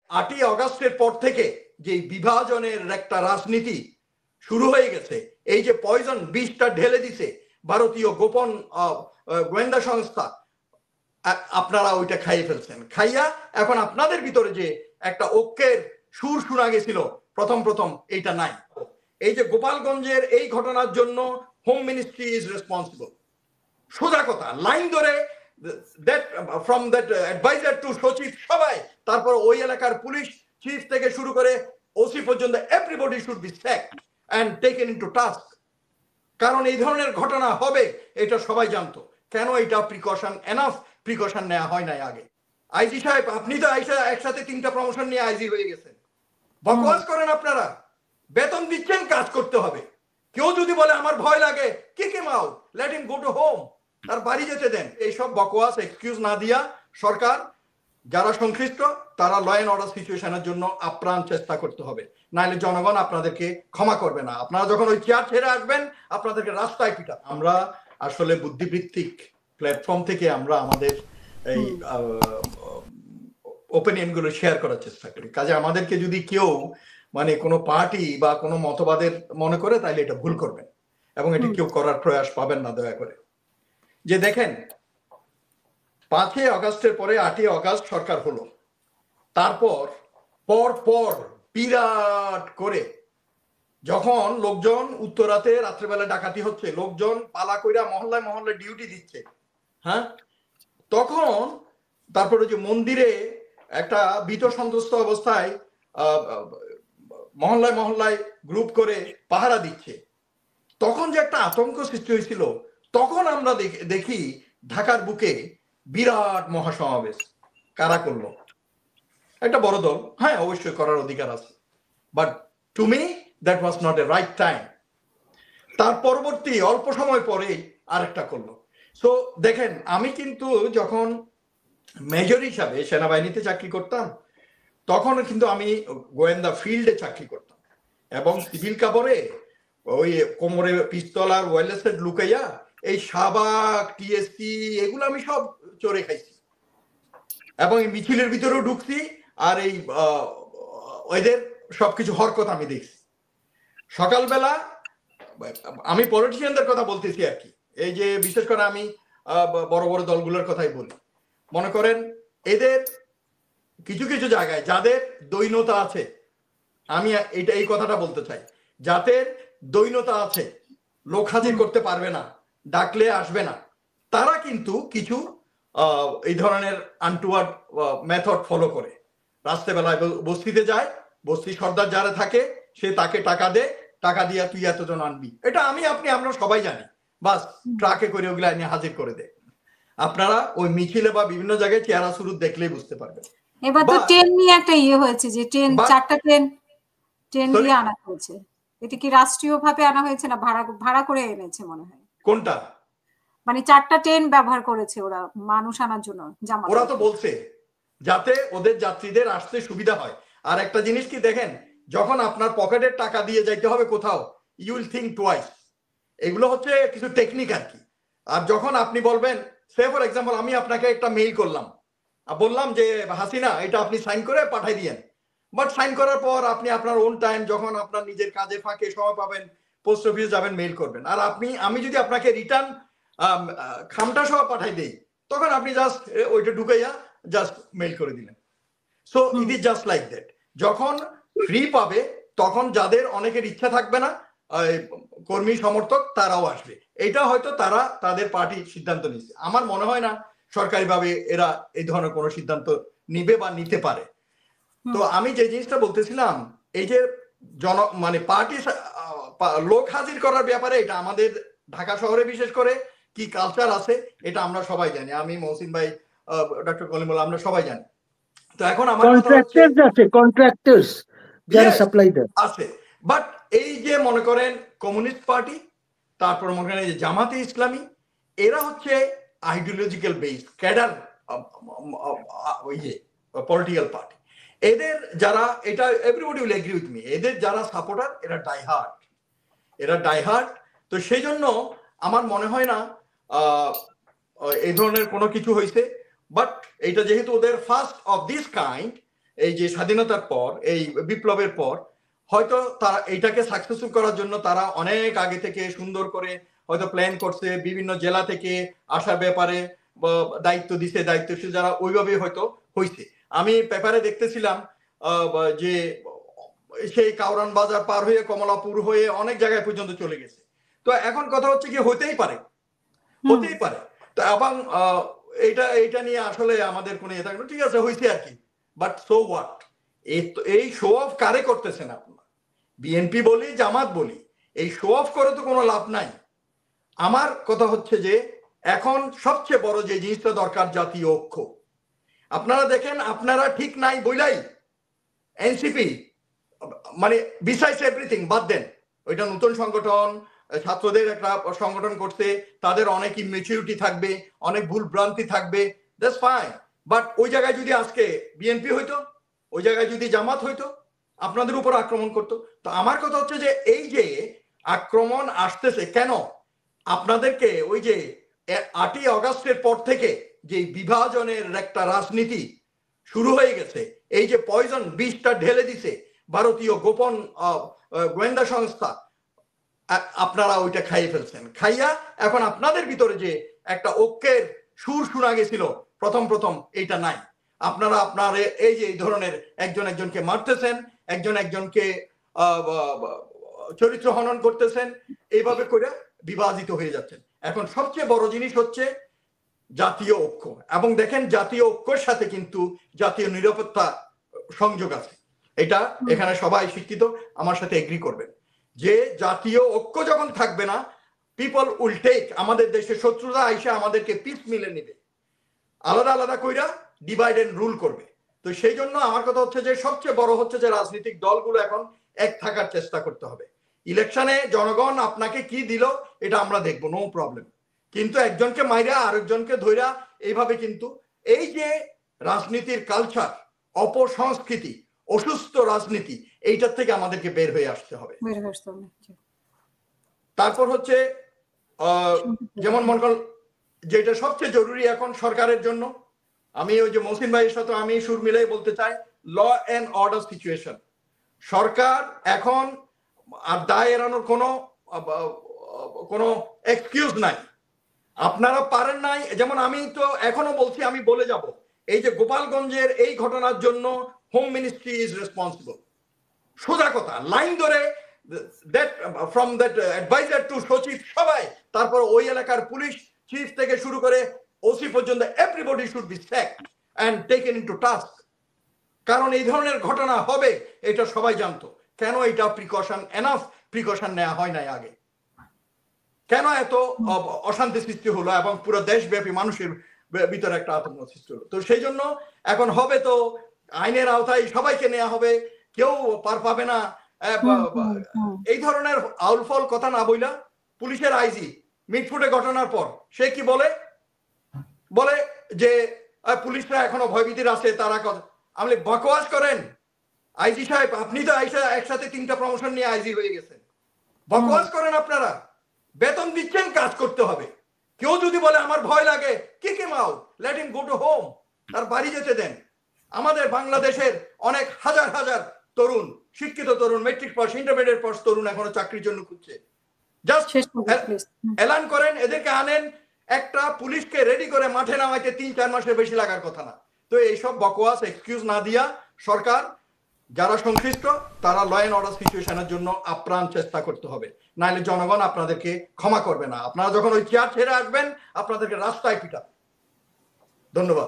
8ই অগাস্টের পর থেকে যে বিভাজনের একটা রাজনীতি শুরু হয়ে গেছে, এই যে পয়জন বিষটা ঢেলে দিছে ভারতীয় গোপন গোয়েন্দা সংস্থা, আপনারা ওইটা খাইয়ে ফেলছেন। খাইয়া এখন আপনাদের ভিতরে যে একটা ঐক্যের সুর শোনা গেছিল প্রথম এইটা নাই। এই যে গোপালগঞ্জের এই ঘটনার জন্য হোম মিনিস্ট্রি ইজ রেসপন্সিবল, সোজা কথা, লাইন ধরে ফ্রম দ্যাট অ্যাডভাইজার টু সচিব সবাই, তারপর ওই এলাকার পুলিশ চিফ থেকে শুরু করে ওসি পর্যন্ত everybody should be sacked and taken into task. কারণ এই ধরনের ঘটনা হবে এটা সবাই জানতো। কেন এটা প্রিকশন, এনাফ প্রিকশন নেওয়া হয় নাই আগে? আইজি সাহেব, আপনি তো একসাথে 3টা প্রমোশন নিয়ে আইজি হয়ে গেছেন। বকওয়াস করেন আপনারা, বেতন দিচ্ছেন, কাজ করতে হবে। কেউ যদি বলে আমার ভয় লাগে, kick him out, let him go to home, তার বাড়ি যেতে দেন। এইসব বকওয়াস এক্সকিউজ না দিয়া সরকার, যারা সংশ্লিষ্ট তারা ল অ্যান্ড অর্ডার সিচুয়েশনের জন্য আপ্রাণ চেষ্টা করতে হবে, নাহলে জনগণ আপনাদেরকে ক্ষমা করবে না। আপনারা যখন ওই চেয়ার ছেড়ে আসবেন আপনাদেরকে রাস্তায় পিটা। আমরা আসলে বুদ্ধিবৃত্তিক প্ল্যাটফর্ম থেকে আমরা আমাদের এই ওপিনিয়ন গুলো শেয়ার করার চেষ্টা করি। কাজে আমাদেরকে যদি কেউ মানে কোনো পার্টি বা কোনো মতবাদের মনে করে তাহলে এটা ভুল করবেন, এবং এটি কেউ করার প্রয়াস পাবেন না দয়া করে। যে দেখেন, 5ই অগাস্টের পরে 8ই অগাস্ট সরকার হলো, তারপর পর বিরাট করে যখন লোকজন উত্তরাতে রাত্রেবেলা ডাকাতি হচ্ছে, লোকজন পালা কইরা মহল্লায় মহল্লায় ডিউটি দিচ্ছে, হ্যাঁ, তখন তারপরে যে মন্দিরে একটা ভীত সন্ত্রস্ত অবস্থায় মহল্লায় মহল্লায় গ্রুপ করে পাহারা দিচ্ছে, তখন যে একটা আতঙ্ক সৃষ্টি হয়েছিল, তখন আমরা দেখি ঢাকার বুকে বিরাট মহাসমাবেশ কারা করলো? একটা বড় দল, হ্যাঁ অবশ্যই করার অধিকার আছে, but to me that was not a right time. তার পরবর্তী অল্প সময় পরে আরেকটা করলো। সো দেখেন, আমি কিন্তু যখন মেজর হিসাবে সেনাবাহিনীতে চাকরি করতাম, তখন কিন্তু আমি গোয়েন্দা ফিল্ডে চাকরি করতাম, এবং সিভিল কাপড়ে ওই কোমরে পিস্তল আর ওয়্যারলেস সেট লুকাইয়া এই শাহবাগ টিএসপি এগুলো আমি সব চোরে খাইছি, এবং এই মিছিলের ভিতরেও ঢুকছি, আর এই ওদের সবকিছু হরকত আমি দেখছি। সকালবেলা আমি পলিটিশিয়ানদের কথা বলতেছি আর কি, এই যে বিশেষ করে আমি বড় বড় দলগুলোর কথাই বলি। মনে করেন এদের কিছু কিছু জায়গায় যাদের দৈন্যতা আছে, আমি এই কথাটা বলতে চাই, যাদের দৈন্যতা আছে, লোক হাজির করতে পারবে না, ডাকলে আসবে না, তারা কিন্তু কিছু এই ধরনের আনটুয়ার্ড মেথড ফলো করে। রাত্রেবেলায় বস্তিতে যায়, বস্তি সর্দার যারা থাকে সে তাকে টাকা দেয়, টাকা দিয়া তুই এতজন আনবি, এটা আমি আপনি আমরা সবাই জানি, বাস ট্রাকে করে ওগুলা এনে হাজির করে দেয়। আপনারা ওই মিছিলে বা বিভিন্ন জায়গায় চেহারা শুরু দেখলেই বুঝতে পারবেন। এবার তো ট্রেন নিয়ে একটা ইয়ে হয়েছে যে ট্রেন, 4টা ট্রেন দিয়ে আনা হয়েছে। এটা কি রাষ্ট্রীয় ভাবে আনা হয়েছে না ভাড়া করে এনেছে মনে হয়? কোনটা? মানে 4টা ট্রেন ব্যবহার করেছে ওরা মানুষ আনার জন্য। ওরা তো বলছে যাতে ওদের যাত্রীদের আসতে সুবিধা হয়। আর একটা জিনিস কি দেখেন, যখন আপনার পকেটের টাকা দিয়ে যাইতে হবে কোথাও, ইউ উইল থিঙ্ক টুয়াইস। এগুলো হচ্ছে কিছু টেকনিক আর কি। আর যখন আপনি বলবেন, সে ফর এক্সাম্পল আমি আপনাকে একটা মেইল করলাম, বললাম যে হাসিনা এটা আপনি সাইন করে পাঠাই দিয়েন, বাট সাইন করার পর আপনি আপনার ওন টাইম যখন আপনার নিজের কাজে ফাঁকে সময় পাবেন পোস্ট অফিস যাবেন, মেইল করবেন। আর আমি যদি আপনাকে রিটার্ন খামটা সহ পাঠাই দেই, তখন আপনি জাস্ট ওইটা ঢুকাইয়া জাস্ট মেইল করে দিলেন। So it is just like that. যখন ফ্রি পাবে তখন যাদের অনেকের ইচ্ছা থাকবে না, কর্মী সমর্থক তারাও আসবে। এটা হয়তো তারা তাদের পার্টির সিদ্ধান্ত নিচ্ছে। আমার মনে হয় না সরকারিভাবে এরা এই ধরনের কোনো সিদ্ধান্ত নিবে বা নিতে পারে। তো আমি যে জিনিসটা বলতেছিলাম, এই যে মানে পার্টি লোক হাজির করার ব্যাপারে, এটা আমাদের ঢাকা শহরে বিশেষ করে কি কালচার আছে এটা আমরা সবাই জানি। আমি মহসিন ভাই, ডক্টর কলিমুল্লাহ, আমরা সবাই জানি। তো এখন আমার কন্ট্রাক্টরস যারা সাপ্লাই দেয় আছে, বাট এই যে মনে করেন কমিউনিস্ট পার্টি, তারপর মনে করেন এই যে জামাতে ইসলামী, এরা হচ্ছে ideological base cadre political party. এদের যারা, এটা everybody will agree with me, এদের যারা সাপোর্টার এরা ডাইহার্ট। তো সেই জন্য আমার মনে হয় না এই ধরনের কোনো কিছু হয়েছে। বাট এটা যেহেতু ওদের ফার্স্ট অফ দিস কাইন্ড, এই যে স্বাধীনতার পর, এই বিপ্লবের পর হয়তো তারা এইটাকে সাকসেসফুল করার জন্য তারা অনেক আগে থেকে সুন্দর করে হয়তো প্ল্যান করছে, বিভিন্ন জেলা থেকে আসার ব্যাপারে দায়িত্ব দিছে, দায়িত্বশীল যারা ওইভাবে হয়তো হয়েছে। আমি পেপারে দেখতেছিলাম যে সেই কাউরান বাজার পার হয়ে কমলাপুর হয়ে অনেক জায়গায় পর্যন্ত চলে গেছে। তো এখন কথা হচ্ছে কি, হতেই পারে। তো এবং এইটা নিয়ে আসলে আমাদের কোনো ইয়ে থাকবে, ঠিক আছে হয়েছে আর কি, বাট সো হোয়াট? এই শো অফ কারে করতেছেন আপনারা? বিএনপি বলি, জামাত বলি, এই শো অফ করে তো কোনো লাভ নাই। আমার কথা হচ্ছে যে এখন সবচেয়ে বড় যে জিনিসটা দরকার, জাতীয় ঐক্য। আপনারা দেখেন, আপনারা ঠিক নাই বইলাই এনসিপি মানে বিসাইডস এভরিথিং বাদ দেন, ওইটা নতুন সংগঠন, ছাত্রদের একটা সংগঠন করতে, তাদের অনেক ইমেচিউরিটি থাকবে, অনেক ভুল ভ্রান্তি থাকবে, দ্যাটস ফাইন। বাট ওই জায়গায় যদি আজকে বিএনপি হইতো, ওই জায়গায় যদি জামাত হইতো, আপনাদের উপর আক্রমণ করতো। তো আমার কথা হচ্ছে যে এই যে আক্রমণ আসতেছে কেন? আপনাদেরকে ওই যে 8ই আগস্টের পর থেকে যে বিভাজনের একটা রাজনীতি শুরু হয়ে গেছে, এই যে পয়জন বিষটা ঢেলে দিছে ভারতীয় গোপন গোয়েন্দা সংস্থা, আপনারা ওইটা খাইয়ে ফেলছেন। খাইয়া এখন আপনাদের ভিতরে যে একটা ঐক্যের সুর শোনা গেছিল প্রথম এইটা নাই। আপনারা আপনার এই যে এই ধরনের একজন একজনকে মারতেছেন, একজন একজনকে চরিত্র হনন করতেছেন, এইভাবে করে বিভাজিত হয়ে যাচ্ছেন। এখন সবচেয়ে বড় জিনিস হচ্ছে জাতীয় ঐক্য। এবং দেখেন, জাতীয় ঐক্যের সাথে কিন্তু জাতীয় নিরাপত্তা সংযোগ আছে। এটা এখানে সবাই শিক্ষিত আমার সাথে এগ্রি করবেন যে জাতীয় ঐক্য যখন থাকবে না, পিপল উইল টেক, আমাদের দেশের শত্রুরা আইসা আমাদেরকে পিস মিলে নিবে, আলাদা আলাদা কইরা ডিভাইড এন্ড রুল করবে। তো সেই জন্য আমার কথা হচ্ছে যে সবচেয়ে বড় হচ্ছে যে রাজনৈতিক দলগুলো এখন এক থাকার চেষ্টা করতে হবে। ইলেকশনে জনগণ আপনাকে কি দিল এটা আমরা দেখবো, নো প্রবলেম, কিন্তু একজনকে মাইরা আরেকজনকে ধইরা এইভাবে কিন্তু এই যে রাজনীতির কালচার, অপসংস্কৃতি, অসুস্থ রাজনীতি, এইটার থেকে আমাদেরকে বের হয়ে আসতে হবে। তারপর হচ্ছে যেমন মনে করেন যেটা সবচেয়ে জরুরি এখন সরকারের জন্য, আমি ওই যে মহসিন ভাইয়ের সাথে আমি সুর মিলাই বলতে চাই, ল এন্ড অর্ডার সিচুয়েশন। সরকার এখন আর দায় এড়ানোর কোনো এক্সকিউজ নাই। আপনারা পারেন নাই, যেমন আমি তো এখনো বলছি, আমি বলে যাব, এই যে গোপালগঞ্জের এই ঘটনার জন্য হোম মিনিস্ট্রি ইজ রেসপন্সিবল। সোজা কথা, লাইন ধরে ফ্রম দ্যাট অ্যাডভাইজার টু সচিব সবাই, তারপর ওই এলাকার পুলিশ চিফ থেকে শুরু করে ওসি পর্যন্ত, everybody should be sacked and taken into task. কারণ এই ধরনের ঘটনা হবে এটা সবাই জানতো। কেন এটা এনাফ প্রিকশন নেওয়া হয় নাই আগে? কেন এত অশান্তি সৃষ্টি হলো এবং পুরো দেশব্যাপী মানুষের ভিতরে একটা আতঙ্ক সৃষ্টি হলো? তো সেই জন্য এখন হবে তো আইনের আওতায় সবাইকে নেওয়া হবে, কেউ পার পাবে না। এই ধরনের আউলফল কথা না বইলা পুলিশের আইজি মিটফুটে ঘটনার পর সে কি বলে যে পুলিশরা এখনো ভয়ভীতির আছে, তারা আমি বকওয়াস করেন আইজি সাহেব, আপনি তো একসাথে 3টা প্রমোশন নিয়ে আইজি হয়ে গেছেন, বকওয়াস করেন আপনারা, বেতন দিচ্ছেন, কাজ করতে হবে। কেউ যদি বলে আমার ভয় লাগে, kick him out, let him go to home, তার বাড়ি যেতে দেন। আমাদের বাংলাদেশের অনেক হাজার হাজার তরুণ, শিক্ষিত তরুণ, মেট্রিক পাস, ইন্টারমিডিয়েট পাস তরুণ এখনো চাকরির জন্য খুঁজছে। জাস্ট এলান করেন, এদেরকে আনেন, একটা পুলিশকে রেডি করে মাঠে নামাইতে 3-4 মাসের বেশি লাগার কথা না। তো এইসব বকওয়াস এক্সকিউজ না দিয়া সরকার, যারা সংশ্লিষ্ট, তারা ল এন্ড অর্ডার সিচুয়েশনের জন্য আপ্রাণ চেষ্টা করতে হবে, নাহলে জনগণ আপনাদেরকে ক্ষমা করবে না। আপনারা যখন ওই চেয়ার ছেড়ে আসবেন, আপনাদেরকে রাস্তায় পিটাবে। ধন্যবাদ।